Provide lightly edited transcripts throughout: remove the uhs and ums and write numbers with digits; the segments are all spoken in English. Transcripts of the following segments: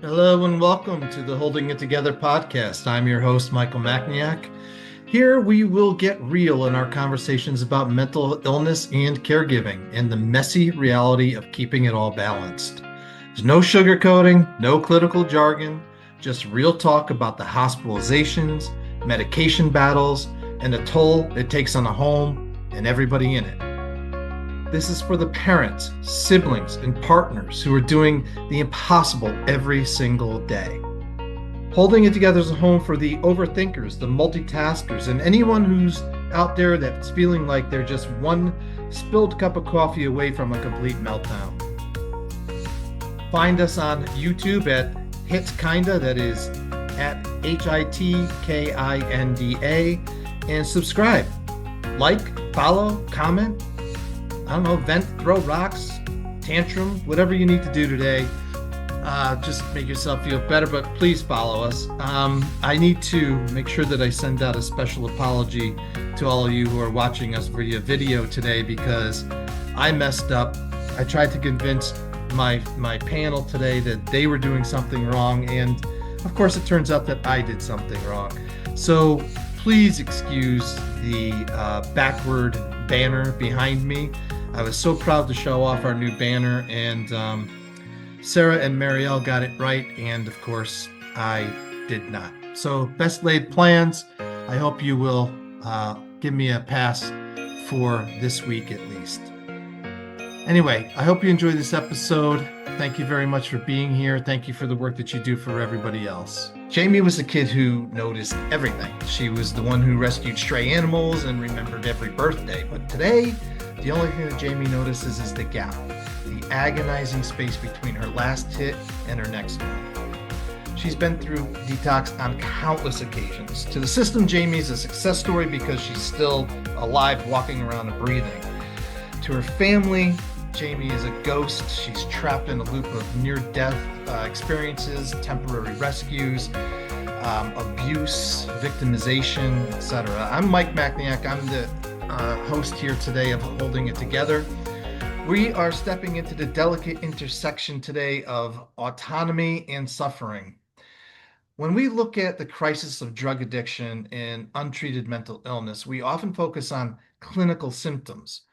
Hello and welcome to the Holding It Together podcast. I'm your host, Michael Macniak. Here we will get real in our conversations about mental illness and caregiving and the messy reality of keeping it all balanced. There's no sugarcoating, no clinical jargon, just real talk about the hospitalizations, medication battles, and the toll it takes on the home and everybody in it. This is for the parents, siblings, and partners who are doing the impossible every single day. Holding it together is a home for the overthinkers, the multitaskers, and anyone who's out there that's feeling like they're just one spilled cup of coffee away from a complete meltdown. Find us on YouTube at HitKinda, that is at HITKINDA, and subscribe. Like, follow, comment. I don't know, vent, throw rocks, tantrum, whatever you need to do today. Just make yourself feel better, but please follow us. I need to make sure that I send out a special apology to all of you who are watching us via video today because I messed up. I tried to convince my panel today that they were doing something wrong, and of course it turns out that I did something wrong. So please excuse the backward banner behind me. I was so proud to show off our new banner, and Sarah and Marielle got it right, and of course I did not. So best laid plans. I hope you will give me a pass for this week at least. Anyway, I hope you enjoyed this episode. Thank you very much for being here. Thank you for the work that you do for everybody else. Jamie was the kid who noticed everything. She was the one who rescued stray animals and remembered every birthday. But today, the only thing that Jamie notices is the gap, the agonizing space between her last hit and her next one. She's been through detox on countless occasions. To the system, Jamie is a success story because she's still alive, walking around and breathing. To her family, Jamie is a ghost. She's trapped in a loop of near-death experiences, temporary rescues, abuse, victimization, etc. I'm Mike Macniak. I'm the host here today of Holding It Together. We are stepping into the delicate intersection today of autonomy and suffering. When we look at the crisis of drug addiction and untreated mental illness, we often focus on clinical symptoms.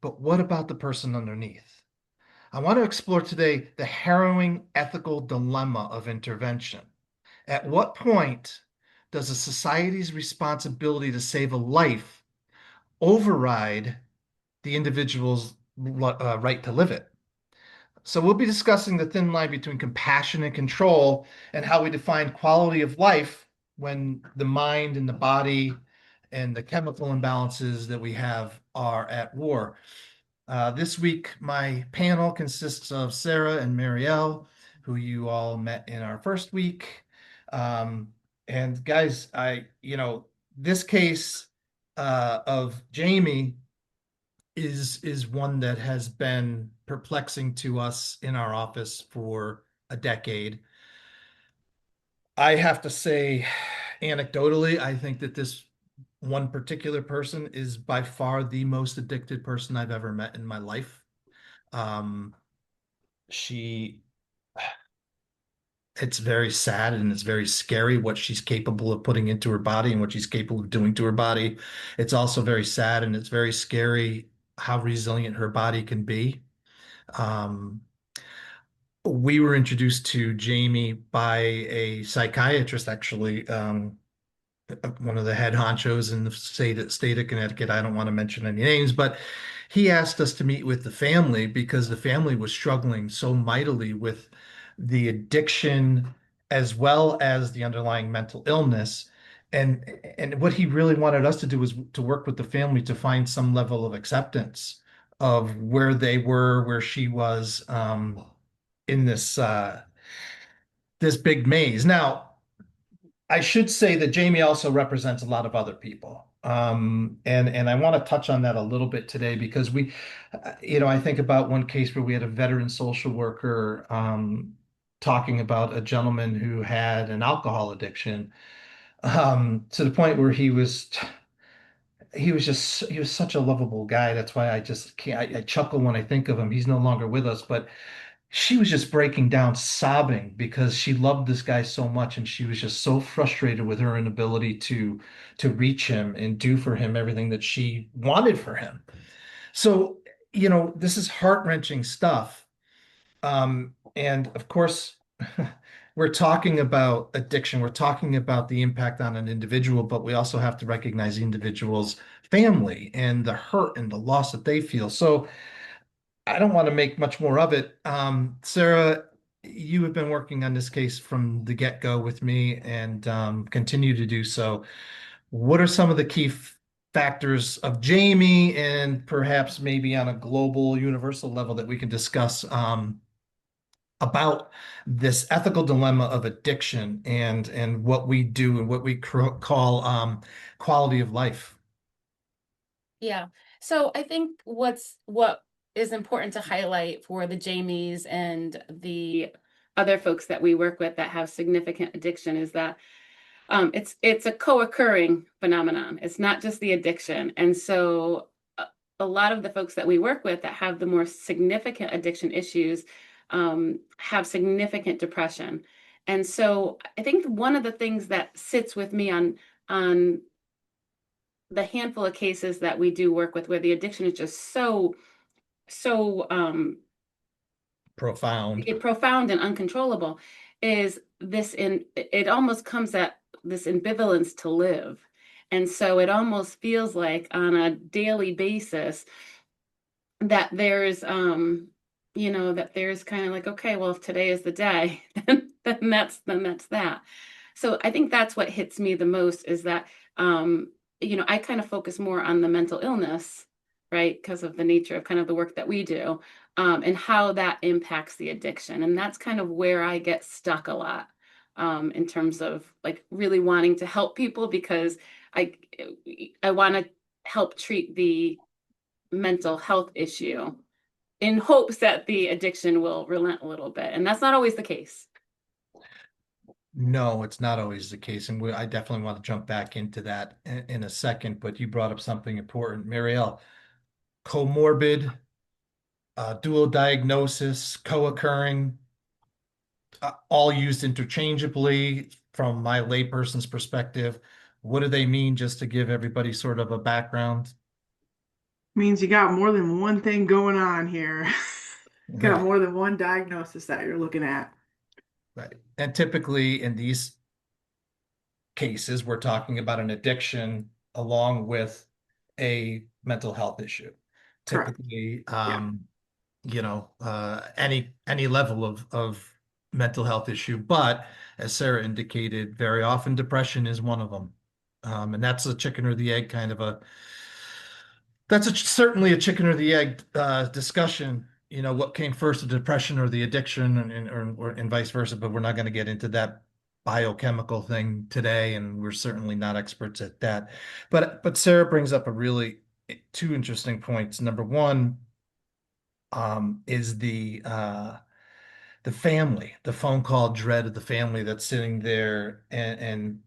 But what about the person underneath? I want to explore today the harrowing ethical dilemma of intervention. At what point does a society's responsibility to save a life override the individual's right to live it? So we'll be discussing the thin line between compassion and control and how we define quality of life when the mind and the body and the chemical imbalances that we have are at war. This week, my panel consists of Sarah and Marielle, who you all met in our first week. And guys, this case of Jamie is one that has been perplexing to us in our office for a decade. I have to say, anecdotally, I think that this one particular person is by far the most addicted person I've ever met in my life. She, it's very sad and it's very scary what she's capable of putting into her body and what she's capable of doing to her body. It's also very sad and it's very scary how resilient her body can be. Um, we were introduced to Jamie by a psychiatrist, actually, one of the head honchos in the state of Connecticut. I don't want to mention any names, but he asked us to meet with the family because the family was struggling so mightily with the addiction as well as the underlying mental illness. And what he really wanted us to do was to work with the family to find some level of acceptance of where they were, where she was in this big maze. Now, I should say that Jamie also represents a lot of other people. And I want to touch on that a little bit today because I think about one case where we had a veteran social worker talking about a gentleman who had an alcohol addiction to the point where he was such a lovable guy. That's why I just can't, I chuckle when I think of him. He's no longer with us, but she was just breaking down, sobbing because she loved this guy so much, and she was just so frustrated with her inability to reach him and do for him everything that she wanted for him. So, this is heart-wrenching stuff. And of course, we're talking about addiction. We're talking about the impact on an individual, but we also have to recognize the individual's family and the hurt and the loss that they feel. So I don't want to make much more of it. Sarah, you have been working on this case from the get-go with me and continue to do so. What are some of the key factors of Jamie, and perhaps maybe on a global, universal level, that we can discuss about this ethical dilemma of addiction and what we do and what we call quality of life? Yeah. So I think what is important to highlight for the Jamies and the other folks that we work with that have significant addiction is that it's a co-occurring phenomenon. It's not just the addiction. And so a lot of the folks that we work with that have the more significant addiction issues have significant depression. And so I think one of the things that sits with me on the handful of cases that we do work with where the addiction is just so Profound. profound and uncontrollable is this in it almost comes at this ambivalence to live. And so it almost feels like on a daily basis that there's kind of like, okay, well, if today is the day, then that's that. So I think that's what hits me the most is that I kind of focus more on the mental illness, right? Because of the nature of kind of the work that we do, and how that impacts the addiction. And that's kind of where I get stuck a lot, in terms of like really wanting to help people because I I want to help treat the mental health issue in hopes that the addiction will relent a little bit. And that's not always the case. No, it's not always the case, and I definitely want to jump back into that in a second. But you brought up something important, Marielle. Comorbid, dual diagnosis, co-occurring, all used interchangeably from my layperson's perspective. What do they mean, just to give everybody sort of a background? Means you got more than one thing going on here. Got Right, more than one diagnosis that you're looking at. right. And typically in these cases, we're talking about an addiction along with a mental health issue. Correct. Typically, Yeah, any level of mental health issue. But as Sarah indicated, very often depression is one of them. And that's a chicken or the egg kind of certainly a chicken or the egg discussion. What came first, the depression or the addiction, and vice versa. But we're not going to get into that biochemical thing today, and we're certainly not experts at that. But Sarah brings up a really two interesting points. Number one, is the family, the phone call dread of the family that's sitting there, and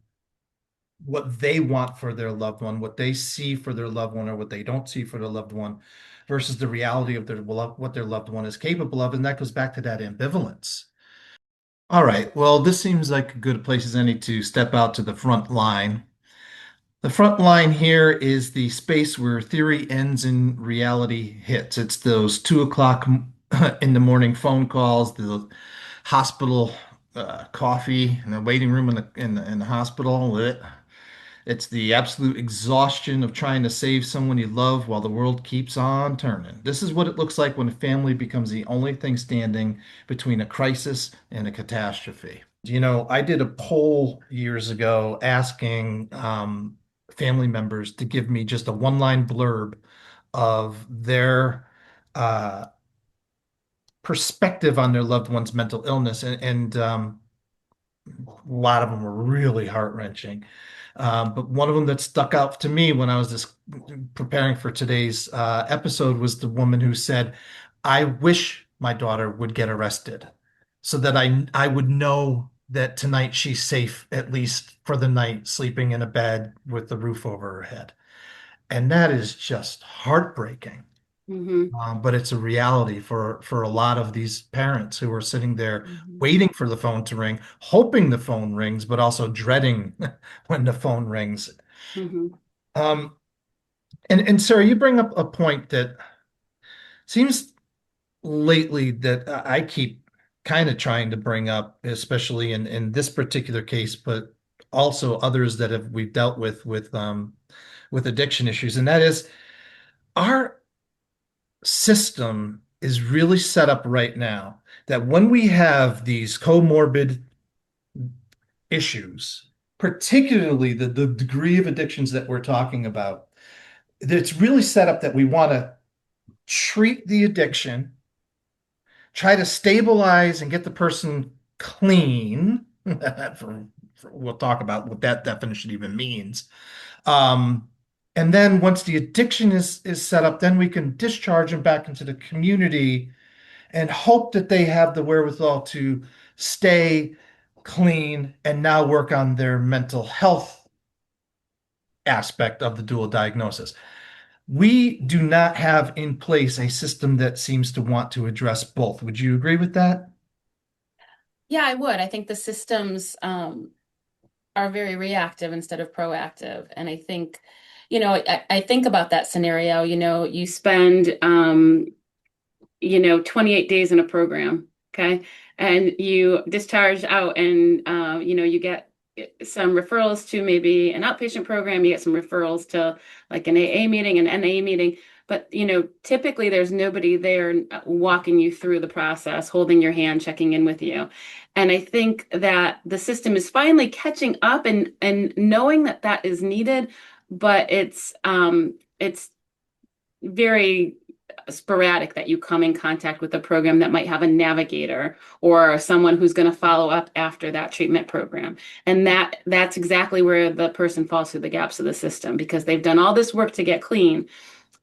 what they want for their loved one, what they see for their loved one, or what they don't see for their loved one, versus the reality of what their loved one is capable of. And that goes back to that ambivalence. All right. Well, this seems like a good place as any to step out to the front line. The front line here is the space where theory ends and reality hits. It's those 2 o'clock in the morning phone calls, the hospital coffee in the waiting room in the hospital. It's the absolute exhaustion of trying to save someone you love while the world keeps on turning. This is what it looks like when a family becomes the only thing standing between a crisis and a catastrophe. I did a poll years ago asking family members to give me just a one-line blurb of their uh, perspective on their loved one's mental illness, and a lot of them were really heart-wrenching. But one of them that stuck out to me when I was just preparing for today's episode was the woman who said, "I wish my daughter would get arrested so that I would know that tonight she's safe, at least for the night, sleeping in a bed with the roof over her head." And that is just heartbreaking. Hmm. But it's a reality for a lot of these parents who are sitting there Hmm. waiting for the phone to ring, hoping the phone rings, but also dreading when the phone rings. Hmm. Um, and Sarah, you bring up a point that seems lately that I keep kind of trying to bring up, especially in this particular case, but also others that have we've dealt with addiction issues, and that is our system is really set up right now that when we have these comorbid issues, particularly the degree of addictions that we're talking about, it's really set up that we want to treat the addiction, try to stabilize and get the person clean. We'll talk about what that definition even means. Um, and then once the addiction is set up, then we can discharge them back into the community and hope that they have the wherewithal to stay clean and now work on their mental health aspect of the dual diagnosis. We do not have in place a system that seems to want to address both. Would you agree with that? Yeah, I would. I think the systems are very reactive instead of proactive. And I think, I think about that scenario, you spend 28 days in a program, okay? And you discharge out and, you get some referrals to maybe an outpatient program, you get some referrals to like an AA meeting, an NA meeting, but, typically there's nobody there walking you through the process, holding your hand, checking in with you. And I think that the system is finally catching up and knowing that that is needed, but it's very sporadic that you come in contact with a program that might have a navigator or someone who's going to follow up after that treatment program. And that's exactly where the person falls through the gaps of the system because they've done all this work to get clean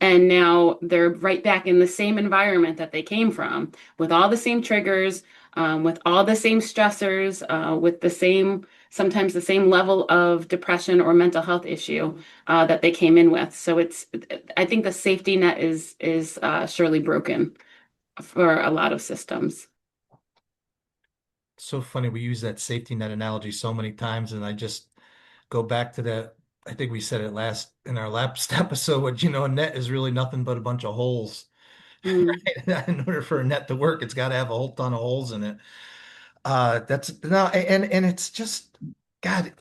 and now they're right back in the same environment that they came from with all the same triggers, with all the same stressors, with sometimes the same level of depression or mental health issue that they came in with. So I think the safety net is surely broken for a lot of systems. So funny. We use that safety net analogy so many times, and I just go back to that. I think we said it last in our last episode, but a net is really nothing but a bunch of holes. Mm. In order for a net to work, it's got to have a whole ton of holes in it. That's no, and it's just God,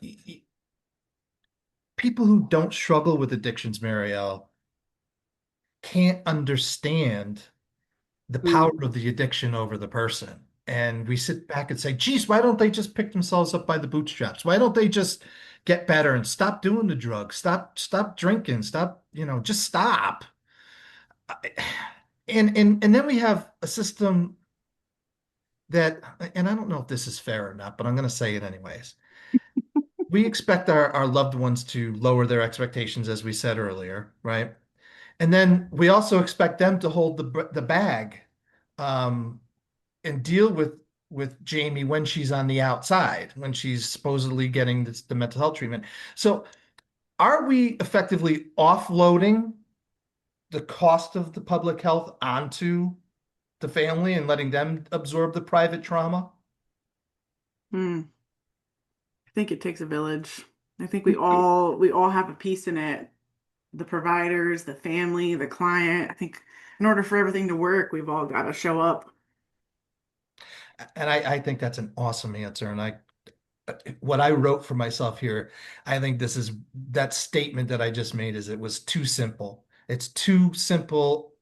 people who don't struggle with addictions, Marielle, can't understand the power Mm. of the addiction over the person. And we sit back and say, geez, why don't they just pick themselves up by the bootstraps? Why don't they just get better and stop doing the drugs? Stop drinking, just stop. And then we have a system that, and I don't know if this is fair or not, but I'm going to say it anyways. We expect our loved ones to lower their expectations, as we said earlier, right? And then we also expect them to hold the bag, um, and deal with Jamie when she's on the outside, when she's supposedly getting the mental health treatment. So are we effectively offloading the cost of the public health onto the family and letting them absorb the private trauma? Hmm. I think it takes a village. I think we all have a piece in it. The providers, the family, the client. I think in order for everything to work, we've all got to show up. And I think that's an awesome answer. And what I wrote for myself here, I think this is that statement that I just made is it was too simple. It's too simple.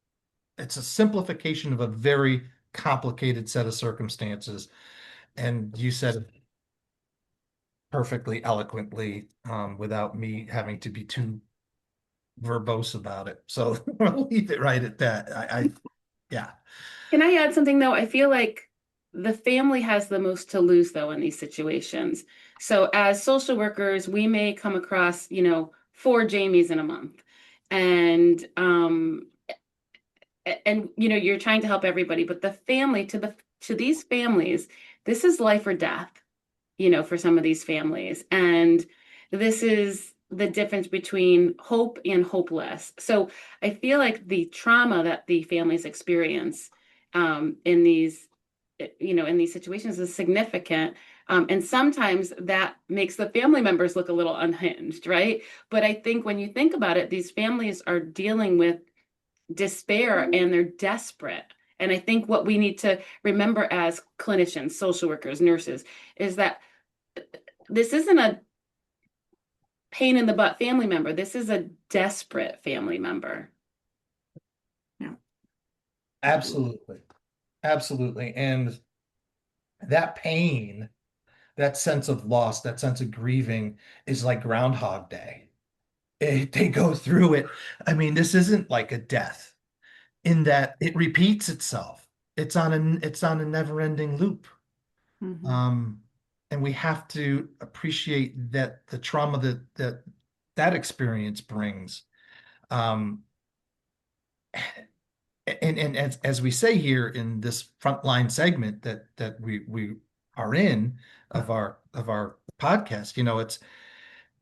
It's a simplification of a very complicated set of circumstances. And you said it perfectly eloquently, without me having to be too verbose about it. So we'll leave it right at that. Yeah. Can I add something though? I feel like the family has the most to lose though in these situations. So as social workers, we may come across, four Jamies in a month. And you're trying to help everybody, but the family to these families, this is life or death, for some of these families. And this is the difference between hope and hopeless. So I feel like the trauma that the families experience in these, in these situations is significant. And sometimes that makes the family members look a little unhinged, right? But I think when you think about it, these families are dealing with despair and they're desperate. And I think what we need to remember as clinicians, social workers, nurses, is that this isn't a pain in the butt family member. This is a desperate family member. Yeah. Absolutely. Absolutely. And that pain, that sense of loss, that sense of grieving is like Groundhog Day. They go through it. I mean, this isn't like a death in that it repeats itself. It's on a never-ending loop. Mhm. Um, and we have to appreciate that the trauma that experience brings. Um, and as we say here in this frontline segment that we are in of our podcast, it's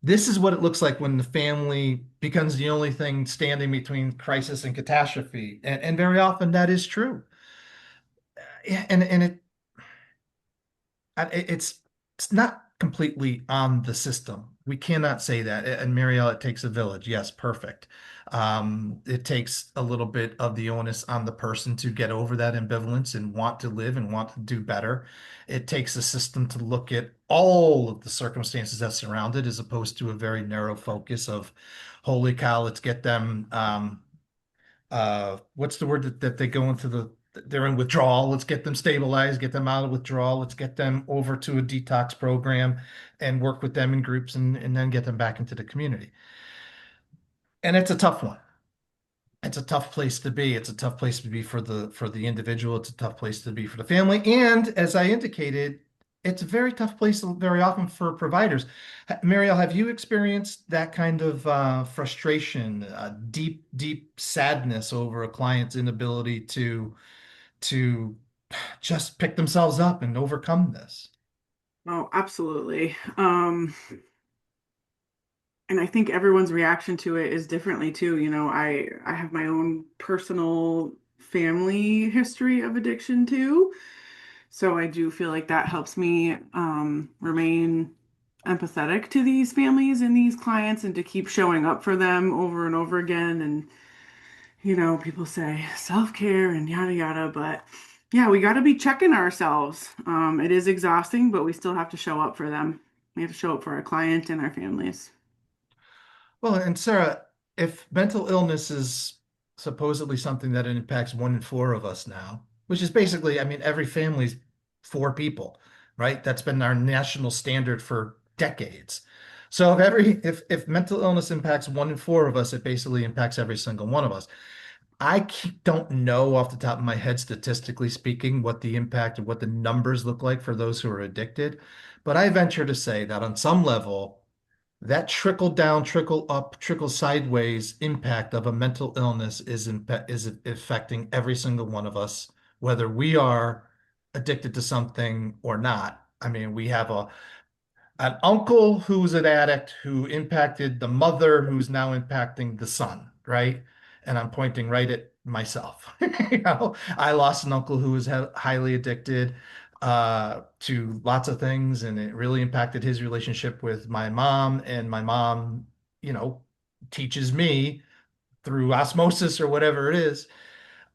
this is what it looks like when the family becomes the only thing standing between crisis and catastrophe, and very often that is true. Yeah, and it's not completely on the system. We cannot say that. And Marielle, it takes a village. Yes, perfect. It takes a little bit of the onus on the person to get over that ambivalence and want to live and want to do better. It takes a system to look at all of the circumstances that surround it, as opposed to a very narrow focus of, holy cow, let's get them what's the word that they go into they're in withdrawal. Let's get them stabilized, get them out of withdrawal. Let's get them over to a detox program and work with them in groups and then get them back into the community. And it's a tough one. It's a tough place to be. It's a tough place to be for the individual. It's a tough place to be for the family. And as I indicated, it's a very tough place very often for providers. Mariel, have you experienced that kind of frustration, deep, deep sadness over a client's inability to just pick themselves up and overcome this? Oh, absolutely. And I think everyone's reaction to it is differently too. I have my own personal family history of addiction too. So I do feel like that helps me remain empathetic to these families and these clients and to keep showing up for them over and over again. And, people say self-care and yada yada, but yeah, we got to be checking ourselves. It is exhausting, but we still have to show up for them. We have to show up for our client and our families. Well, and Sarah, if mental illness is supposedly something that impacts 1 in 4 of us now, which is basically, I mean, every family's 4 people, right? That's been our national standard for decades. So if mental illness impacts 1 in 4 of us, it basically impacts every single one of us. Don't know off the top of my head, statistically speaking, what the impact of what the numbers look like for those who are addicted. But I venture to say that on some level, that trickle down, trickle up, trickle sideways impact of a mental illness is affecting every single one of us, whether we are addicted to something or not. I mean, we have an uncle who's an addict who impacted the mother who's now impacting the son, right? And I'm pointing right at myself. I lost an uncle who was highly addicted to lots of things, and it really impacted his relationship with my mom. And my mom, you know, teaches me through osmosis or whatever it is.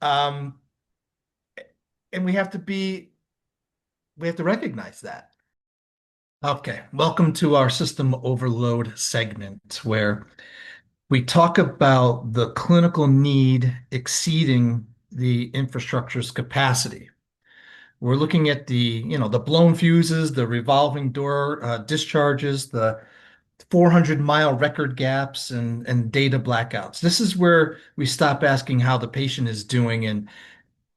Um, and we have to recognize that. Okay, welcome to our system overload segment where we talk about the clinical need exceeding the infrastructure's capacity. We're looking at the blown fuses, the revolving door discharges, the 400-mile record gaps, and data blackouts. This is where we stop asking how the patient is doing and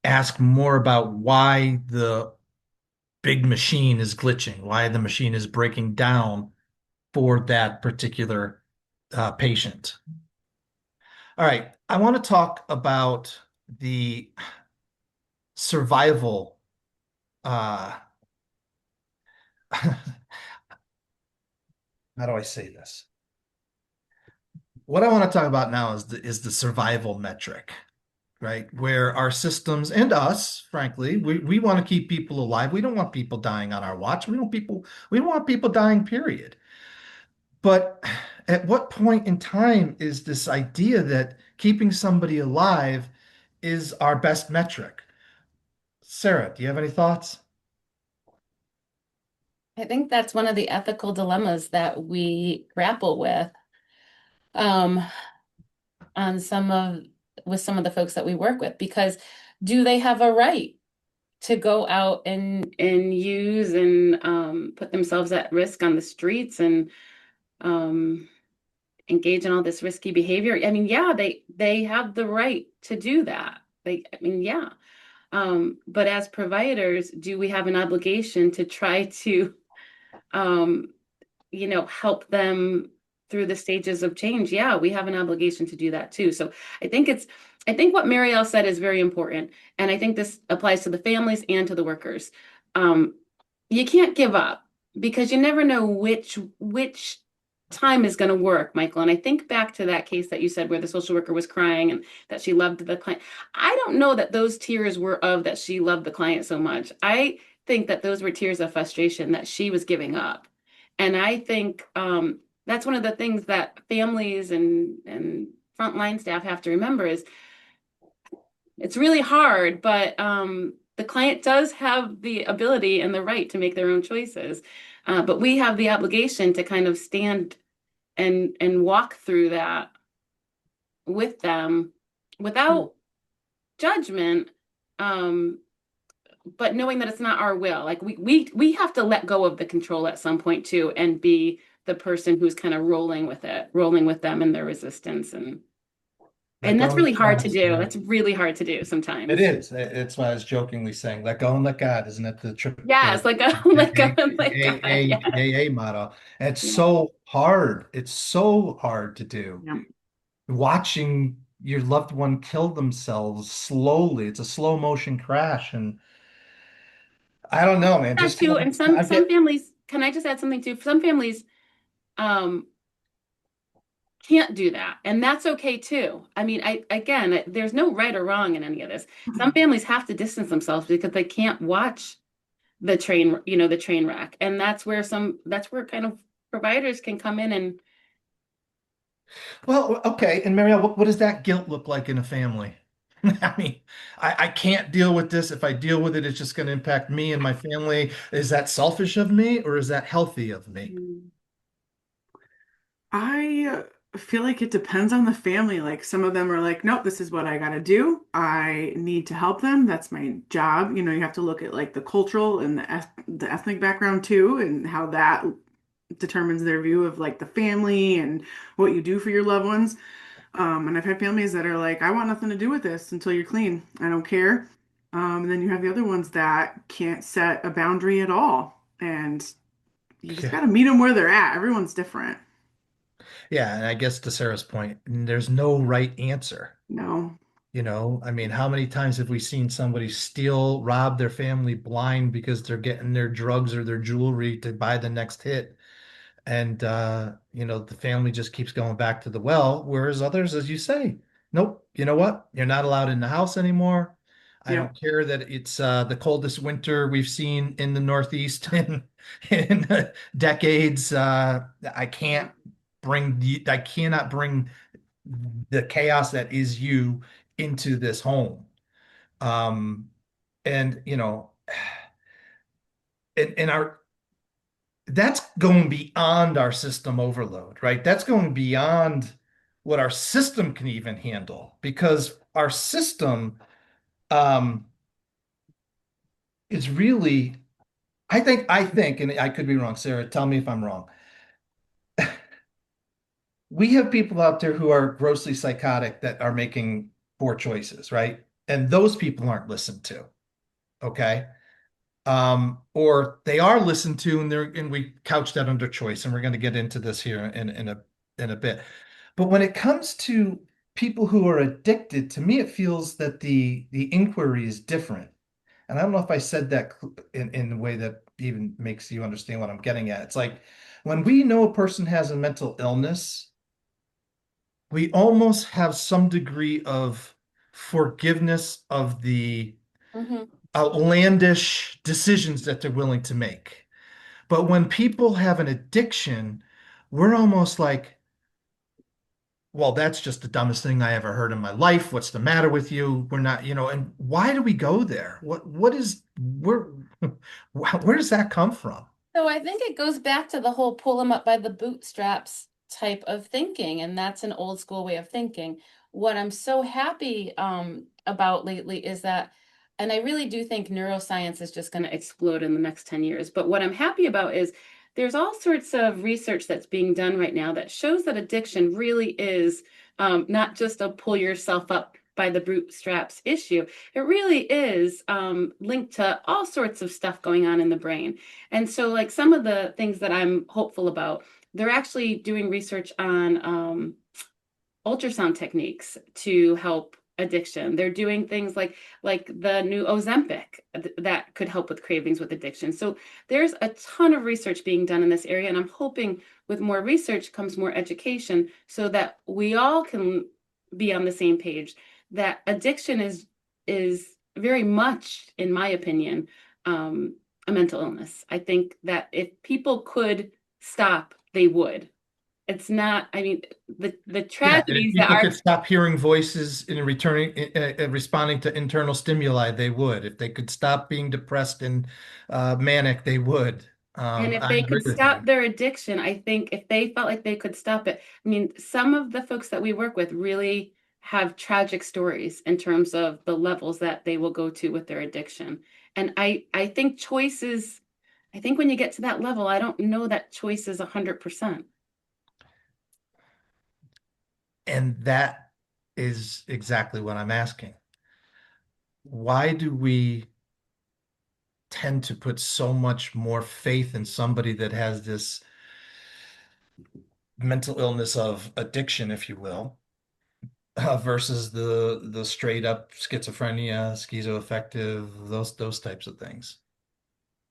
ask more about why the big machine is glitching, why the machine is breaking down for that particular patient. All right, I want to talk about the survival. Uh, how do I say this? what I want to talk about now is the survival metric, right? Where our systems and us, frankly, we want to keep people alive. We don't want people dying on our watch. We don't want people dying, period. But at what point in time is this idea that keeping somebody alive is our best metric? Sarah, do you have any thoughts? I think that's one of the ethical dilemmas that we grapple um, on some of the folks that we work with, because do they have a right to go out and use and put themselves at risk on the streets and um, engage in all this risky behavior? I mean, yeah, they have the right to do that. I mean, yeah. But as providers, do we have an obligation to try to um, help them through the stages of change? Yeah, we have an obligation to do that too. So I think what Marielle said is very important. And I think this applies to the families and to the workers. Um, you can't give up because you never know which time is going to work, Michael. And I think back to that case that you said where the social worker was crying and that she loved the client. I don't know that those tears were of that she loved the client so much. I think that those were tears of frustration that she was giving up. And I think that's one of the things that families and frontline staff have to remember is it's really hard, but the client does have the ability and the right to make their own choices. But we have the obligation to kind of stand and walk through that with them without judgment, um, but knowing that it's not our will. Like we have to let go of the control at some point too, and be the person who's kind of rolling with it, rolling with them in their resistance, Let and go that's and let really hard God, to do. Sarah. That's really hard to do It sometimes. is. It's why I was jokingly saying, let go and let God. Isn't that the triple Yes, like a like a like a yeah. AA motto? And it's Yeah. so hard. It's so hard to do. Yeah. Watching your loved one kill themselves slowly. It's a slow motion crash. And I don't know, man. That Just too, and I some get, families, can I just add something too? Some families um can't do that, and that's okay too. I mean, there's no right or wrong in any of this. Some families have to distance themselves because they can't watch the train, the train wreck, and that's where kind of providers can come in and well, okay. And Marielle, what does that guilt look like in a family? I mean, I can't deal with this. If I deal with it, it's just going to impact me and my family. Is that selfish of me or is that healthy of me? I feel like it depends on the family. Like some of them are like, nope, this is what I gotta do. I need to help them. That's my job. You have to look at like the cultural and the ethnic background too, and how that determines their view of like the family and what you do for your loved ones. And I've had families that are like, I want nothing to do with this until you're clean. I don't care. And then you have the other ones that can't set a boundary at all. And you just Yeah. got to meet them where they're at. Everyone's different. Yeah. And I guess to Sarah's point, there's no right answer. No. I mean, how many times have we seen somebody steal, rob their family blind because they're getting their drugs or their jewelry to buy the next hit? And the family just keeps going back to the well, whereas others, as you say, nope, you know what? You're not allowed in the house anymore. I Yep. don't care that it's the coldest winter we've seen in the Northeast in decades. I cannot bring the chaos that is you into this home. Um, and and our that's going beyond our system overload, right? That's going beyond what our system can even handle because our system um, is really, I think, and I could be wrong, Sarah, tell me if I'm wrong. We have people out there who are grossly psychotic that are making poor choices, right? And those people aren't listened to, okay? Or they are listened to and we couch that under choice, and we're going to get into this here in a bit. But when it comes to people who are addicted, to me, it feels that the inquiry is different. And I don't know if I said that in a way that even makes you understand what I'm getting at. It's like when we know a person has a mental illness, we almost have some degree of forgiveness of the Hmm. outlandish decisions that they're willing to make. But when people have an addiction, we're almost like, well, that's just the dumbest thing I ever heard in my life. What's the matter with you? We're not, and why do we go there? What is where does that come from? So I think it goes back to the whole pull them up by the bootstraps type of thinking, and that's an old school way of thinking. What I'm so happy about lately is that, and I really do think neuroscience is just going to explode in the next 10 years. But what I'm happy about is there's all sorts of research that's being done right now that shows that addiction really is not just a pull yourself up by the bootstraps issue. It really is linked to all sorts of stuff going on in the brain. And so, like some of the things that I'm hopeful about, they're actually doing research on ultrasound techniques to help addiction. They're doing things like the new Ozempic that could help with cravings with addiction. So there's a ton of research being done in this area, and I'm hoping with more research comes more education so that we all can be on the same page. That addiction is very much, in my opinion, a mental illness. I think that if people could stop, they would. It's not, I mean, the Yeah, and if tragedies that people are, could stop hearing voices and responding to internal stimuli, they would. If they could stop being depressed and manic, they would. and if I they agree could with you. stop their addiction, I think if they felt like they could stop it, I mean, some of the folks that we work with really have tragic stories in terms of the levels that they will go to with their addiction. And I think I think when you get to that level, I don't know that choice is 100%. And that is exactly what I'm asking. Why do we tend to put so much more faith in somebody that has this mental illness of addiction, if you will, versus the straight up schizophrenia, schizoaffective, those types of things?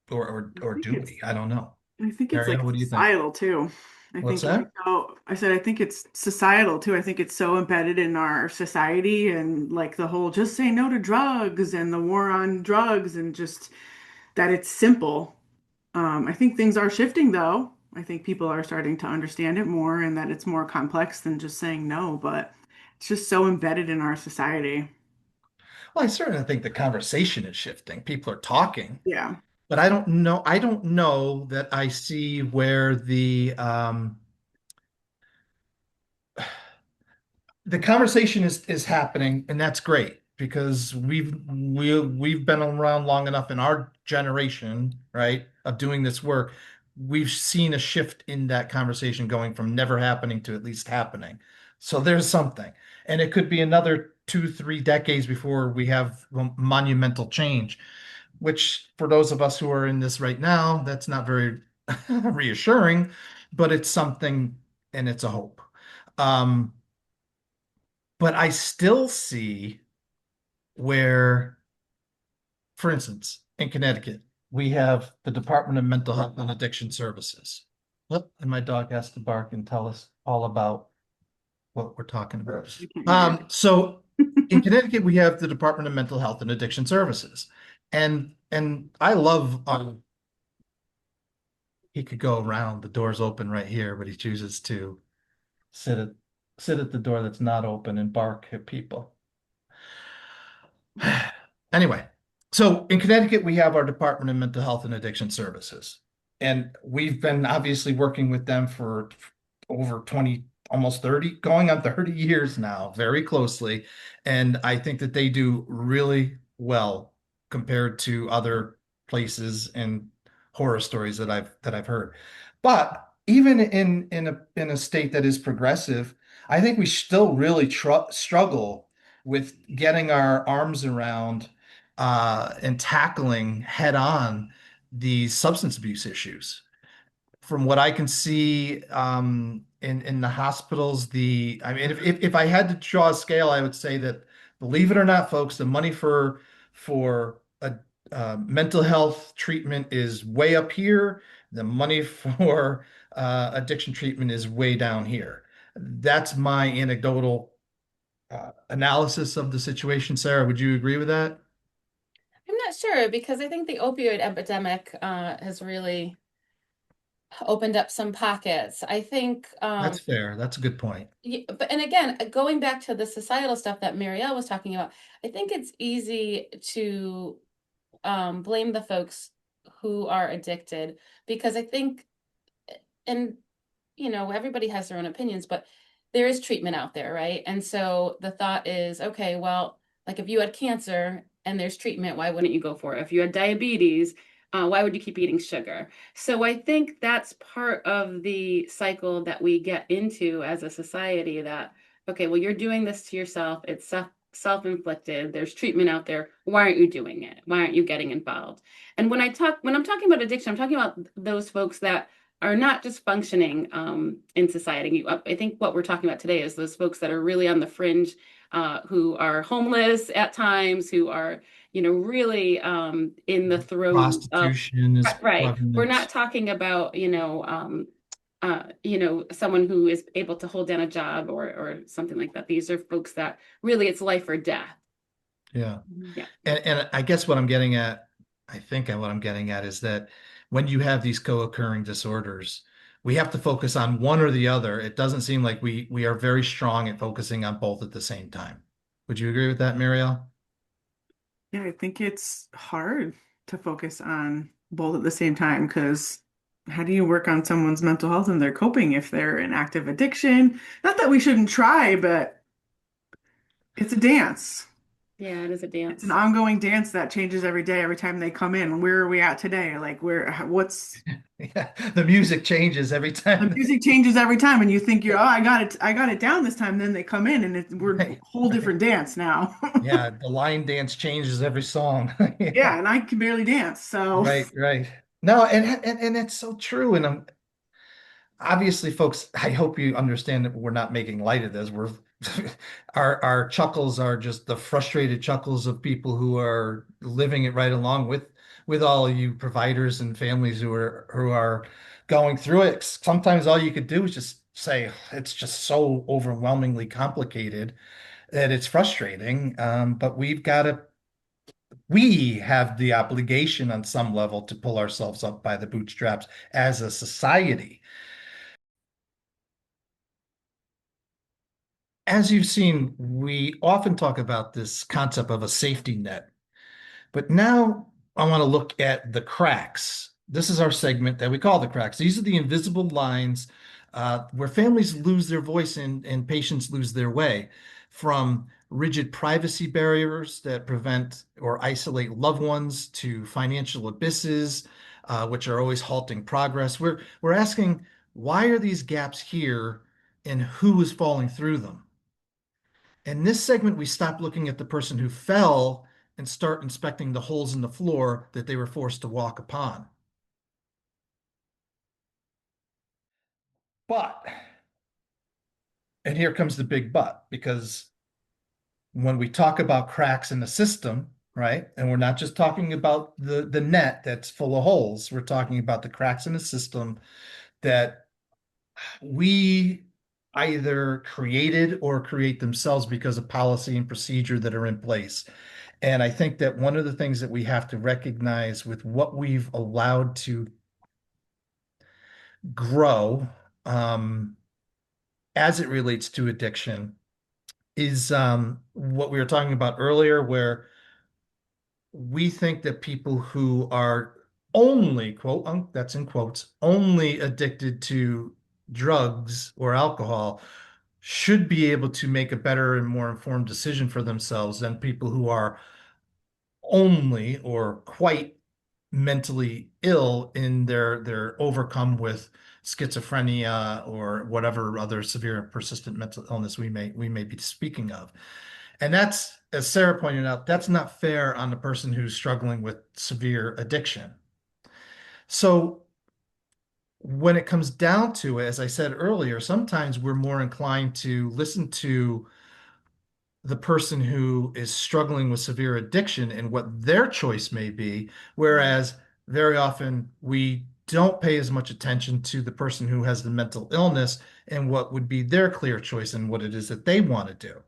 I Or think do we? I don't know. it's like Ariel, what do you think? societal too. I What's think it's that? so, I said, I think it's societal too. I think it's so embedded in our society and like the whole just say no to drugs and the war on drugs and just that it's simple. I think things are shifting though. I think people are starting to understand it more and that it's more complex than just saying no, but it's just so embedded in our society. Well, I certainly think the conversation is shifting. People are talking, Yeah. but I don't know. I don't know that I see where the conversation is happening, and that's great because we've been around long enough in our generation, right, of doing this work. We've seen a shift in that conversation going from never happening to at least happening. So there's something, and it could be another 2, 3 decades before we have monumental change. Which, for those of us who are in this right now, that's not very reassuring, but it's something, and it's a hope. Um, but I still see where, for instance, in Connecticut, we have the Department of Mental Health and Addiction Services. Oh, and my dog has to bark and tell us all about what we're talking about. I can't hear So in you. Connecticut, we have the Department of Mental Health and Addiction Services. And I love he could go around, the door's open right here, but he chooses to sit at sit at the door that's not open and bark at people. Anyway, so in Connecticut, we have our Department of Mental Health and Addiction Services. And we've been obviously working with them for over 20, almost 30, going on 30 years now, very closely. And I think that they do really well compared to other places and horror stories that I've heard. But even in a state that is progressive, I think we still really struggle with getting our arms around and tackling head on these substance abuse issues. From what I can see in the hospitals, I mean, if I had to draw a scale, I would say that, believe it or not, folks, the money for a mental health treatment is way up here. The money for addiction treatment is way down here. That's my anecdotal analysis of the situation. Sarah, would you agree with that? I'm not sure because I think the opioid epidemic has really opened up some pockets. I think, That's fair. That's a good point. but and again, going back to the societal stuff that Marielle was talking about, I think it's easy to blame the folks who are addicted because I think, and everybody has their own opinions, but there is treatment out there, right? And so the thought is, okay, well, like if you had cancer and there's treatment, why wouldn't you go for it? If you had diabetes, why would you keep eating sugar? So I think that's part of the cycle that we get into as a society that, okay, well, you're doing this to yourself. It's self-inflicted. There's treatment out there. Why aren't you doing it? Why aren't you getting involved? And when I'm talking about addiction, I'm talking about those folks that are not just functioning in society. I think what we're talking about today is those folks that are really on the fringe, who are homeless at times, who are, really in the throes of, Prostitution is right. We're prevalent. not talking about, someone who is able to hold down a job or something like that. These are folks that really it's life or death. Yeah. Yeah. And I guess what I'm getting at, I think what I'm getting at is that when you have these co-occurring disorders, we have to focus on one or the other. It doesn't seem like we are very strong at focusing on both at the same time. Would you agree with that, Marielle? Yeah, I think it's hard to focus on both at the same time because how do you work on someone's mental health and their coping if they're in active addiction? Not that we shouldn't try, but it's a dance. Yeah, it is a It's an dance. ongoing dance that changes every day, every time they come in. Where are we at today? Like what's Yeah. The music changes every the time. music changes every time and you think you're, oh, I got it down this time. Then they come in and we're a Right, whole right. different dance now. Yeah, the line dance changes every song. Yeah, Yeah. and I can barely dance. So Right, right. No, and it's so true. And obviously, folks, I hope you understand that we're not making light of this. We're our chuckles are just the frustrated chuckles of people who are living it right along with all of you providers and families who are going through it. Sometimes all you could do is just say it's just so overwhelmingly complicated that it's frustrating. But we have the obligation on some level to pull ourselves up by the bootstraps as a society. As you've seen, we often talk about this concept of a safety net, but now I want to look at the cracks. This is our segment that we call the cracks. These are the invisible lines where families lose their voice and patients lose their way, from rigid privacy barriers that prevent or isolate loved ones to financial abysses, which are always halting progress. We're asking, why are these gaps here and who is falling through them? In this segment, we stop looking at the person who fell and start inspecting the holes in the floor that they were forced to walk upon. But, and here comes the big but, because when we talk about cracks in the system, right, and we're not just talking about the net that's full of holes, we're talking about the cracks in the system that we either created or create themselves because of policy and procedure that are in place. And I think that one of the things that we have to recognize with what we've allowed to grow, as it relates to addiction is what we were talking about earlier, where we think that people who are only, that's in quotes, only addicted to drugs or alcohol should be able to make a better and more informed decision for themselves than people who are only or quite mentally ill in they're overcome with schizophrenia or whatever other severe and persistent mental illness we may be speaking of. And that's, as Sarah pointed out, that's not fair on the person who's struggling with severe addiction. So when it comes down to it, as I said earlier, sometimes we're more inclined to listen to the person who is struggling with severe addiction and what their choice may be, whereas very often we don't pay as much attention to the person who has the mental illness and what would be their clear choice and what it is that they want to do.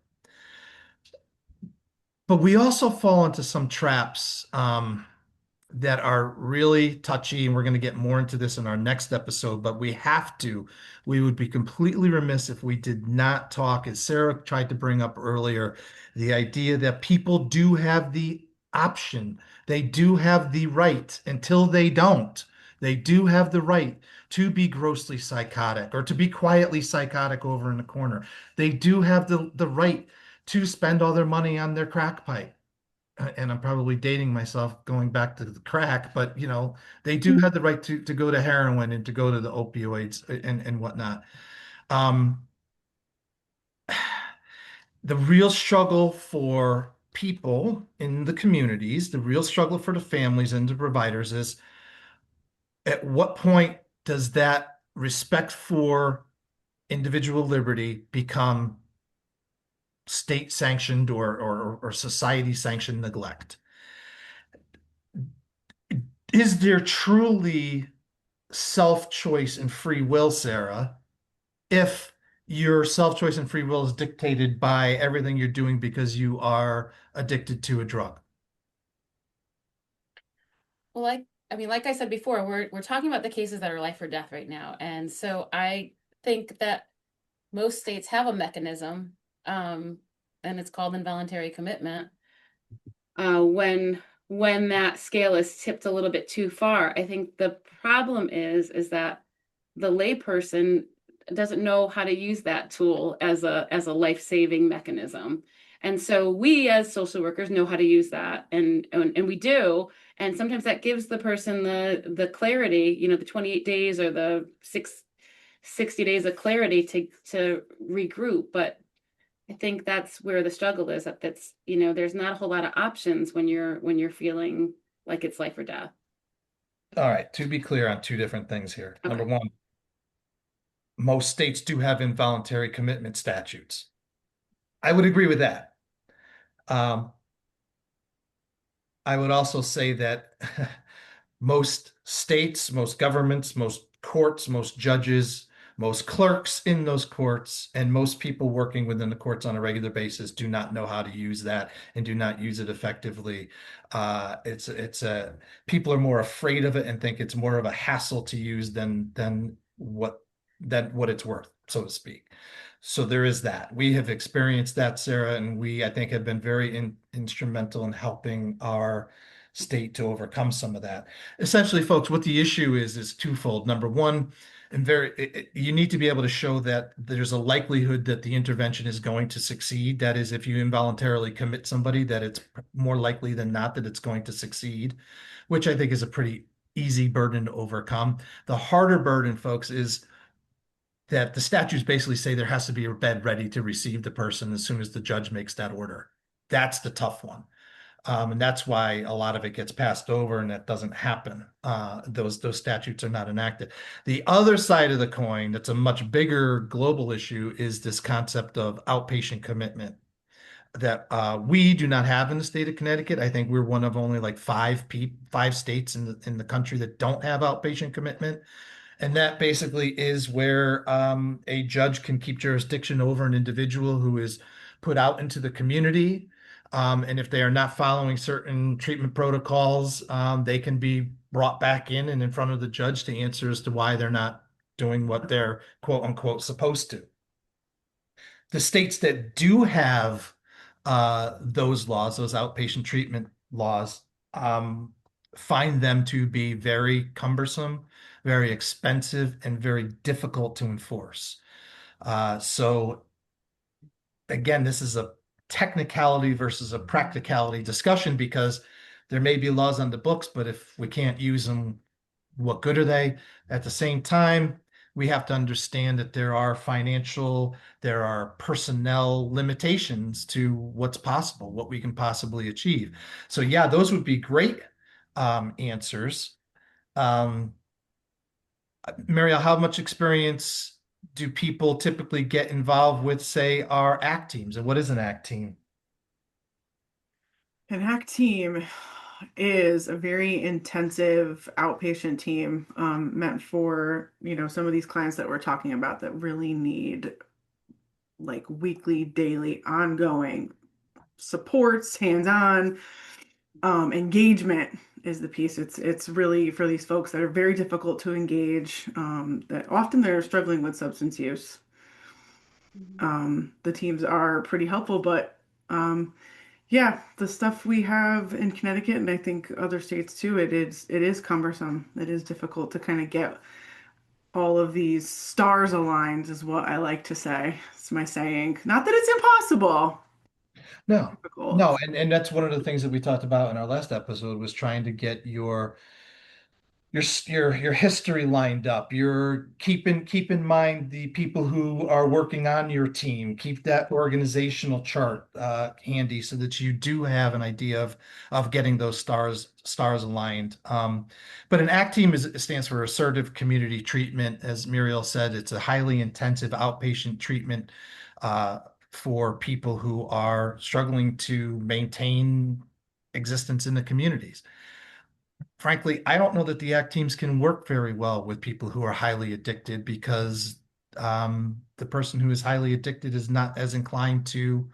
But we also fall into some traps that are really touchy, and we're going to get more into this in our next episode, but we have to. We would be completely remiss if we did not talk, as Sarah tried to bring up earlier, the idea that people do have the option. They do have the right until they don't. They do have the right to be grossly psychotic or to be quietly psychotic over in the corner. They do have the right to spend all their money on their crack pipe. And I'm probably dating myself going back to the crack, but they do have the right to go to heroin and to go to the opioids and whatnot. Um, the real struggle for people in the communities, the real struggle for the families and the providers is, at what point does that respect for individual liberty become state sanctioned or society sanctioned neglect? Is there truly self-choice and free will, Sarah, if your self-choice and free will is dictated by everything you're doing because you are addicted to a drug? Well, I mean, like I said before, we're talking about the cases that are life or death right now. And so I think that most states have a mechanism, um, and it's called involuntary commitment. When that scale is tipped a little bit too far, I think the problem is that the layperson doesn't know how to use that tool as a life-saving mechanism. And so we as social workers know how to use that, and we do. And sometimes that gives the person the clarity, the 28 days or the 60 days of clarity to regroup. But I think that's where the struggle is, that's there's not a whole lot of options when you're feeling like it's life or death. All right, to be clear on two different things here. Number Okay. one, most states do have involuntary commitment statutes. I would agree with that. Um, I would also say that most states, most governments, most courts, most judges, most clerks in those courts, and most people working within the courts on a regular basis do not know how to use that and do not use it effectively. It's people are more afraid of it and think it's more of a hassle to use than what it's worth, so to speak. So there is that. We have experienced that, Sarah, and I think, have been very instrumental in helping our state to overcome some of that. Essentially, folks, what the issue is twofold. Number one, and you need to be able to show that there's a likelihood that the intervention is going to succeed. That is, if you involuntarily commit somebody, that it's more likely than not that it's going to succeed, which I think is a pretty easy burden to overcome. The harder burden, folks, is that the statutes basically say there has to be a bed ready to receive the person as soon as the judge makes that order. That's the tough one. And that's why a lot of it gets passed over and that doesn't happen. Those statutes are not enacted. The other side of the coin, that's a much bigger global issue, is this concept of outpatient commitment that we do not have in the state of Connecticut. I think we're one of only like five states in the country that don't have outpatient commitment. And that basically is where a judge can keep jurisdiction over an individual who is put out into the community. And if they are not following certain treatment protocols, they can be brought back in and in front of the judge to answer as to why they're not doing what they're quote unquote supposed to. The states that do have those laws, those outpatient treatment laws, find them to be very cumbersome, very expensive, and very difficult to enforce. So again, this is a technicality versus a practicality discussion because there may be laws on the books, but if we can't use them, what good are they? At the same time, we have to understand that there are personnel limitations to what's possible, what we can possibly achieve. So yeah, those would be great answers. Um, Mariel, how much experience do people typically get involved with, say, our ACT teams? And what is an ACT team? An hack team. is a very intensive outpatient team meant for, some of these clients that we're talking about that really need like weekly, daily, ongoing supports, hands-on engagement is the piece. It's really for these folks that are very difficult to engage, that often they're struggling with substance use. Mhm. The teams are pretty helpful, but yeah, the stuff we have in Connecticut and I think other states too, it is cumbersome. It is difficult to kind of get all of these stars aligned, is what I like to say. It's my saying. Not that it's impossible. No, Difficult. no, and that's one of the things that we talked about in our last episode was trying to get your history lined up. You're keep in mind the people who are working on your team. Keep that organizational chart handy so that you do have an idea of getting those stars aligned. But an ACT team stands for Assertive Community Treatment. As Muriel said, it's a highly intensive outpatient treatment for people who are struggling to maintain existence in the communities. Frankly, I don't know that the ACT teams can work very well with people who are highly addicted because the person who is highly addicted is not as inclined to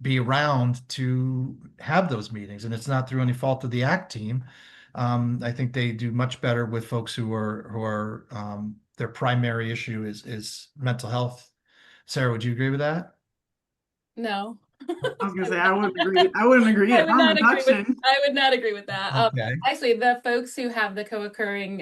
be around to have those meetings. And it's not through any fault of the ACT team. I think they do much better with folks who are their primary issue is mental health. Sarah, would you agree with that? No. I was gonna I say would I not. wouldn't agree. I wouldn't agree. I It's would not not agree with reduction. I would not agree with that. Okay. Actually, the folks who have the co-occurring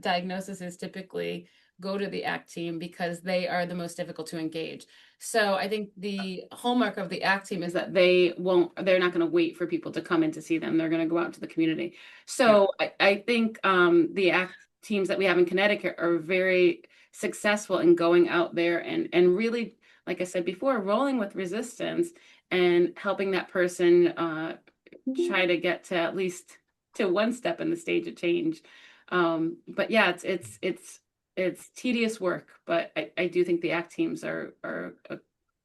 diagnoses typically go to the ACT team because they are the most difficult to engage. So I think the hallmark of the ACT team is that they're not going to wait for people to come in to see them. They're going to go out to the community. Yeah. So I think the ACT teams that we have in Connecticut are very successful in going out there and really, like I said before, rolling with resistance and helping that person try to get to at least to one step in the stage of change. But yeah, it's tedious work, but I do think the ACT teams are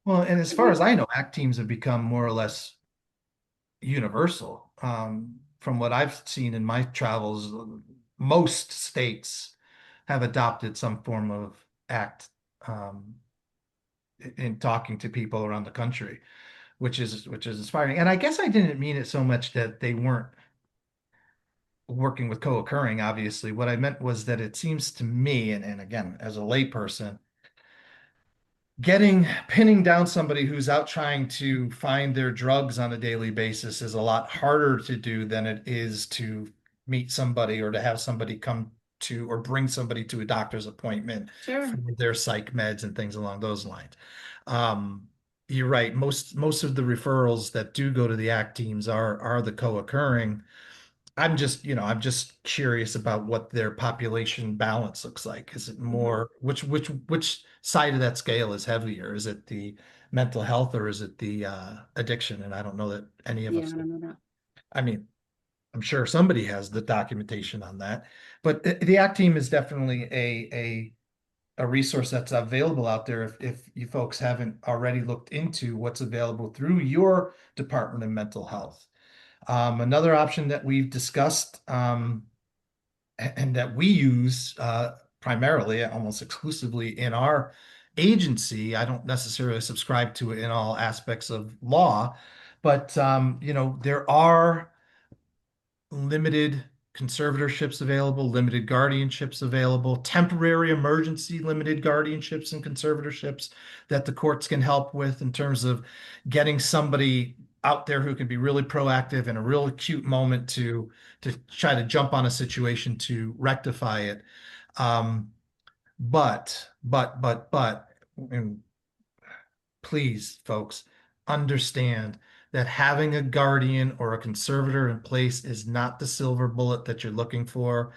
Well, and as a far great. as I know, ACT teams have become more or less universal. From what I've seen in my travels, most states have adopted some form of ACT um, in talking to people around the country, which is inspiring. And I guess I didn't mean it so much that they weren't working with co-occurring, obviously. What I meant was that it seems to me, and again, as a layperson, pinning down somebody who's out trying to find their drugs on a daily basis is a lot harder to do than it is to meet somebody or to have somebody come to or bring somebody to a doctor's appointment Sure. for their psych meds and things along those lines. Um, you're right. Most of the referrals that do go to the ACT teams are the co-occurring. I'm just curious about what their population balance looks like. Is it Mhm. more, which side of that scale is heavier? Is it the mental health or is it the addiction? And I don't know that any of Yeah, I us, don't know that. I mean, I'm sure somebody has the documentation on that, but the ACT team is definitely a resource that's available out there if you folks haven't already looked into what's available through your Department of Mental Health. Another option that we've discussed and that we use primarily, almost exclusively in our agency. I don't necessarily subscribe to it in all aspects of law, but there are limited conservatorships available, limited guardianships available, temporary emergency limited guardianships and conservatorships that the courts can help with in terms of getting somebody out there who can be really proactive in a real acute moment to try to jump on a situation to rectify it. Um, but, and please, folks, understand that having a guardian or a conservator in place is not the silver bullet that you're looking for.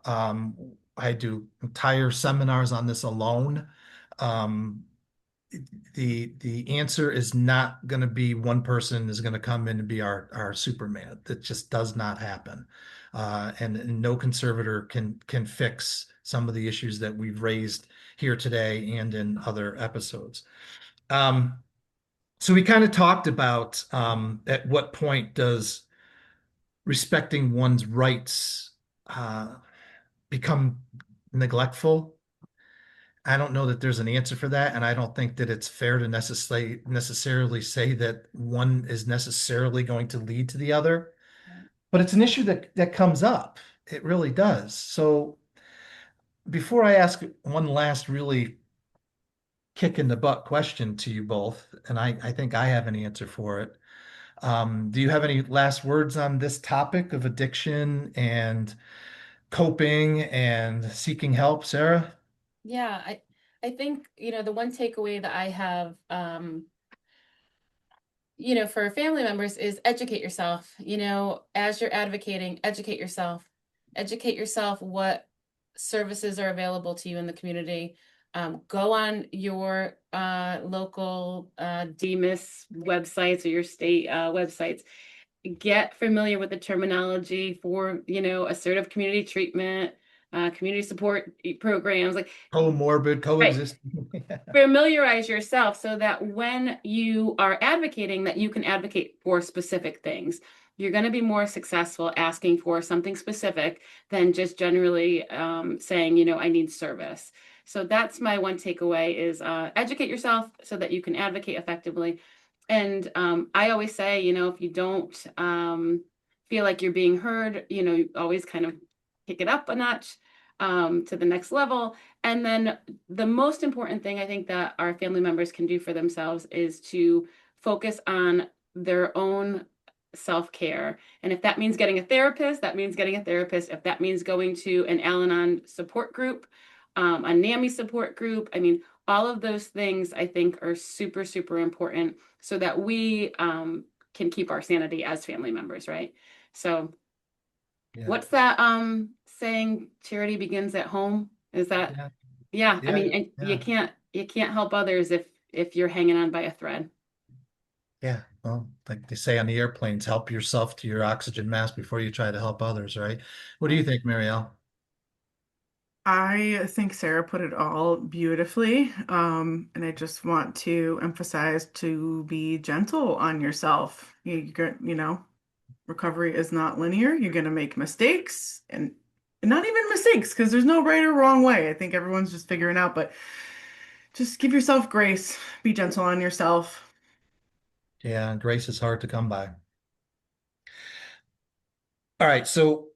Um, I do entire seminars on this alone. Um, the answer is not going to be one person is going to come in and be our Superman. That just does not happen. And no conservator can fix some of the issues that we've raised here today and in other episodes. Um, so we kind of talked about at what point does respecting one's rights become neglectful. I don't know that there's an answer for that, and I don't think that it's fair to necessarily say that one is necessarily going to lead to the other. But it's an issue that comes up. It really does. So before I ask one last really kick in the butt question to you both, and I think I have an answer for it. Do you have any last words on this topic of addiction and coping and seeking help, Sarah? Yeah, I think, the one takeaway that I have, for family members is educate yourself. As you're advocating, educate yourself what services are available to you in the community. Go on your local DMIS websites or your state websites. Get familiar with the terminology for, assertive community treatment, community support programs. Like, Comorbid, right, coexisting. familiarize yourself so that when you are advocating, that you can advocate for specific things. You're going to be more successful asking for something specific than just generally saying, I need service. So that's my one takeaway is educate yourself so that you can advocate effectively. And I always say, if you don't feel like you're being heard, you always kind of pick it up a notch to the next level. And then the most important thing I think that our family members can do for themselves is to focus on their own self-care. And if that means getting a therapist, that means getting a therapist. If that means going to an Al-Anon support group, a NAMI support group, I mean, all of those things I think are super, super important so that we can keep our sanity as family members, right? So Yeah, what's that saying, charity begins at home? Is that, yeah, yeah, I yeah, mean, and yeah, you can't help others if you're hanging on by a thread. yeah. Well, like they say on the airplanes, help yourself to your oxygen mask before you try to help others, right? What do you Right. think, Marielle? I think Sarah put it all beautifully. And I just want to emphasize to be gentle on yourself. Recovery is not linear. You're going to make mistakes and not even mistakes because there's no right or wrong way. I think everyone's just figuring out, but just give yourself grace. Be gentle on yourself. Yeah, grace is hard to come by. All right, so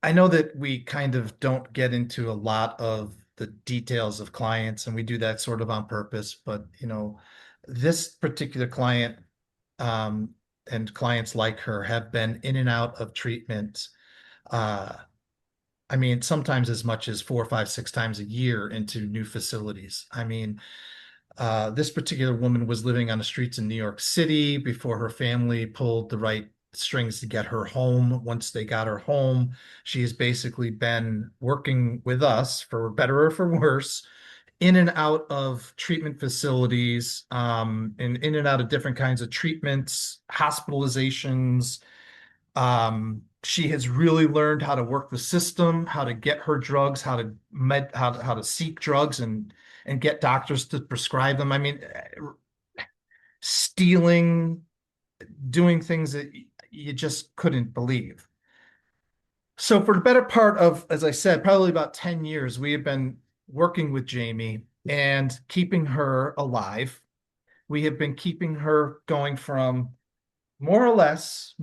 I know that we kind of don't get into a lot of the details of clients, and we do that sort of on purpose. But this particular client and clients like her have been in and out of treatment. Uh, I mean, sometimes as much as 4, 5, 6 times a year into new facilities. I mean, this particular woman was living on the streets in New York City before her family pulled the right strings to get her home. Once they got her home, she has basically been working with us, for better or for worse, in and out of treatment facilities, and in and out of different kinds of treatments, hospitalizations. She has really learned how to work the system, how to get her drugs, how to seek drugs and get doctors to prescribe them. I mean, stealing, doing things that you just couldn't believe. So for the better part of, as I said, probably about 10 years, we have been working with Jamie and keeping her alive. We have been keeping her going from more or less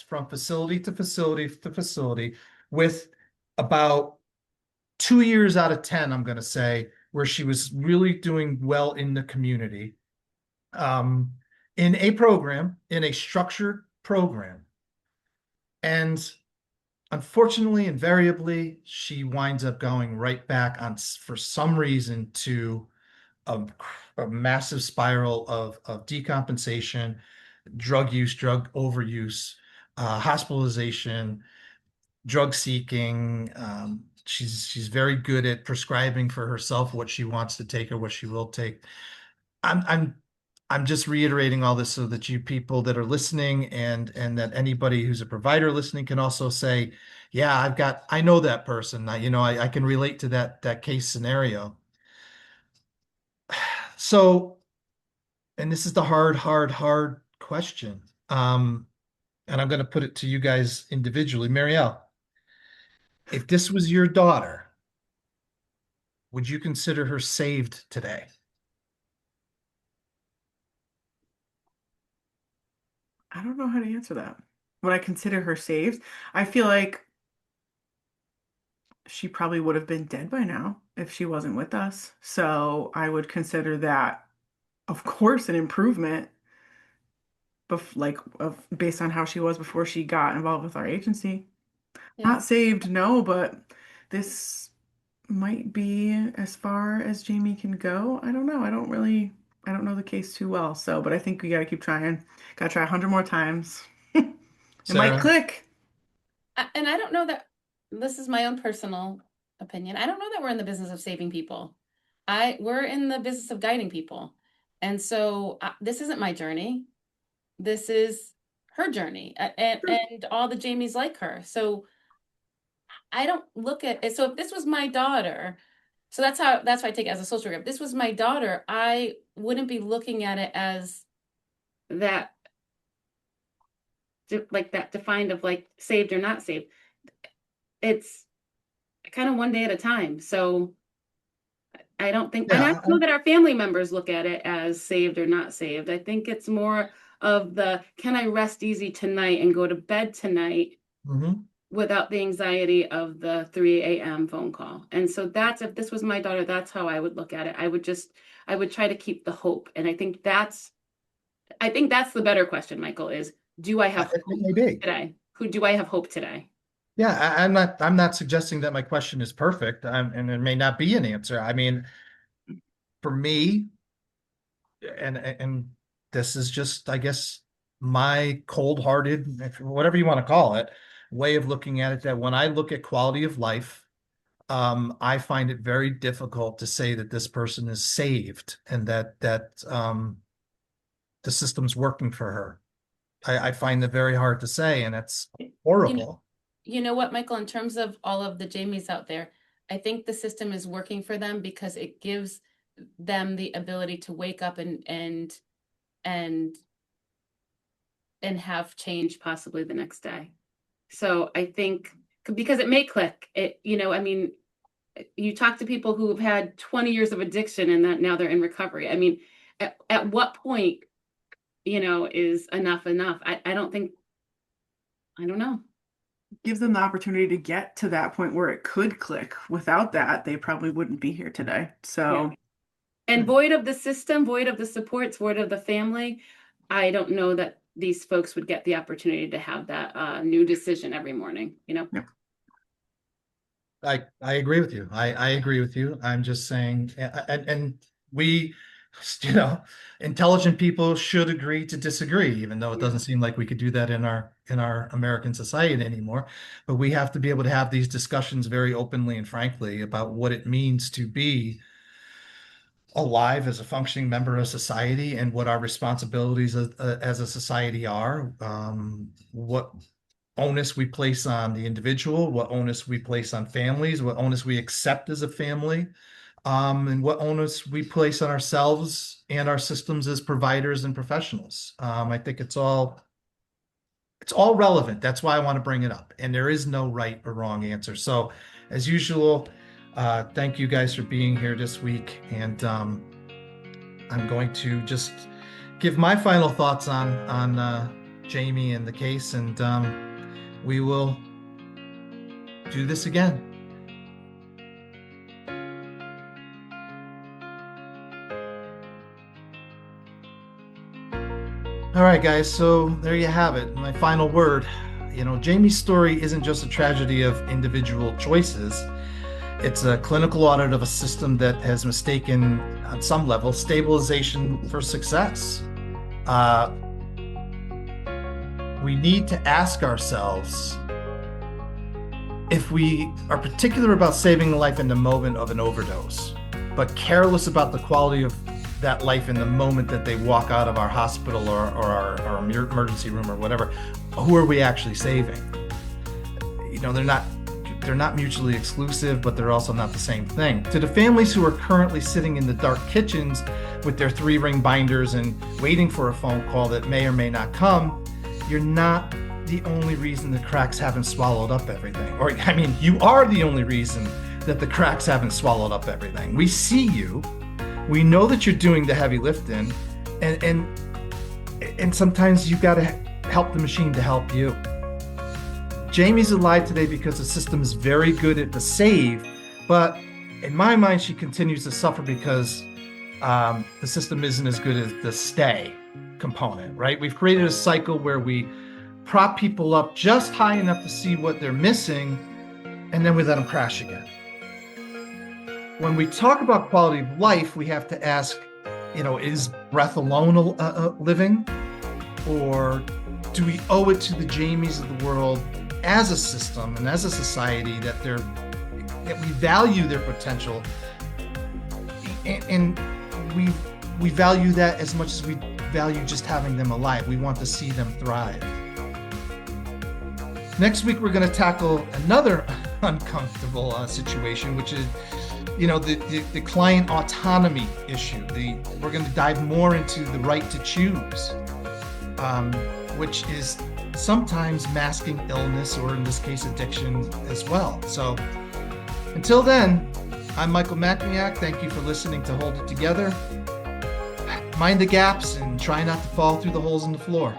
from facility to facility to facility with about 2 years out of 10, I'm going to say, where she was really doing well in the community, um, in a program, in a structured program. And unfortunately, invariably, she winds up going right back on, for some reason, to a, a massive spiral of decompensation, drug use, drug overuse, hospitalization, drug seeking. She's very good at prescribing for herself what she wants to take or what she will take. I'm I'm I'm just reiterating all this so that you people that are listening and that anybody who's a provider listening can also say, yeah, I know that person. I can relate to that case scenario. So, and this is the hard question. Um, and I'm going to put it to you guys individually. Marielle, if this was your daughter, would you consider her saved today? I don't know how to answer that. Would I consider her saved? I feel like she probably would have been dead by now if she wasn't with us. So I would consider that, of course, an improvement, based on how she was before she got involved with our agency. Yeah. Not saved, no, but this might be as far as Jamie can go. I don't know. I don't know the case too well. So, but I think we got to keep trying. Got to try 100 more times. It might Sarah? click. And I don't know that this is my own personal opinion. I don't know that we're in the business of saving people. We're in the business of guiding people. And so this isn't my journey. This is her journey and all the Jamies like her. So I don't look at it. So if this was my daughter, so that's why I take it as a social worker. If this was my daughter, I wouldn't be looking at it as that like that defined of like saved or not saved. It's kind of one day at a time. So I don't think, and I Yeah. don't know that our family members look at it as saved or not saved. I think it's more of the can I rest easy tonight and go to bed tonight Mhm. without the anxiety of the 3 a.m. phone call. And so that's if this was my daughter, that's how I would look at it. I would try to keep the hope. And I think that's the better question, Michael, is do I have It hope may be. today? Who do I have hope today? Yeah, I'm not suggesting that my question is perfect, and there may not be an answer. I mean, for me, and this is just, I guess, my cold-hearted, whatever you want to call it, way of looking at it, that when I look at quality of life, I find it very difficult to say that this person is saved and that the system's working for her. I find it very hard to say, and it's You know, horrible. you know what, Michael, in terms of all of the Jamies out there, I think the system is working for them because it gives them the ability to wake up and and have change possibly the next day. So I think because it may click, I mean, you talk to people who have had 20 years of addiction and that now they're in recovery. I mean, at what point, is enough enough? I don't think, I don't know. Gives them the opportunity to get to that point where it could click. Without that, they probably wouldn't be here today. Yeah. So, And void of the system, void of the supports, void of the family, I don't know that these folks would get the opportunity to have that new decision every morning, yep. I agree with you. I agree with you. I'm just saying, and we, you know, intelligent people should agree to disagree, even though it Yeah. doesn't seem like we could do that in our American society anymore. But we have to be able to have these discussions very openly and frankly about what it means to be alive as a functioning member of society and what our responsibilities as a society are. What onus we place on the individual, what onus we place on families, what onus we accept as a family, and what onus we place on ourselves and our systems as providers and professionals. I think it's all relevant. That's why I want to bring it up. And there is no right or wrong answer. So, as usual, thank you guys for being here this week. And I'm going to just give my final thoughts on Jamie and the case, and we will do this again. All right, guys. So there you have it. My final word. Jamie's story isn't just a tragedy of individual choices. It's a clinical audit of a system that has mistaken, on some level, stabilization for success. We need to ask ourselves if we are particular about saving a life in the moment of an overdose, but careless about the quality of that life in the moment that they walk out of our hospital or our emergency room or whatever, who are we actually saving? They're not mutually exclusive, but they're also not the same thing. To the families who are currently sitting in the dark kitchens with their 3-ring binders and waiting for a phone call that may or may not come, you're not the only reason the cracks haven't swallowed up everything. Or, I mean, you are the only reason that the cracks haven't swallowed up everything. We see you. We know that you're doing the heavy lifting, and sometimes you got to help the machine to help you. Jamie's alive today because the system is very good at the save, but in my mind, she continues to suffer because the system isn't as good as the stay component, right? We've created a cycle where we prop people up just high enough to see what they're missing, and then we let them crash again. When we talk about quality of life, we have to ask, is breath alone living? Or do we owe it to the Jamies of the world as a system and as a society that we value their potential, and we value that as much as we value just having them alive. We want to see them thrive. Next week, we're going to tackle another uncomfortable situation, which is, the client autonomy issue. We're going to dive more into the right to choose, which is sometimes masking illness, or in this case, addiction as well. So until then, I'm Michael Macniak. Thank you for listening to Hold It Together. Mind the gaps and try not to fall through the holes in the floor.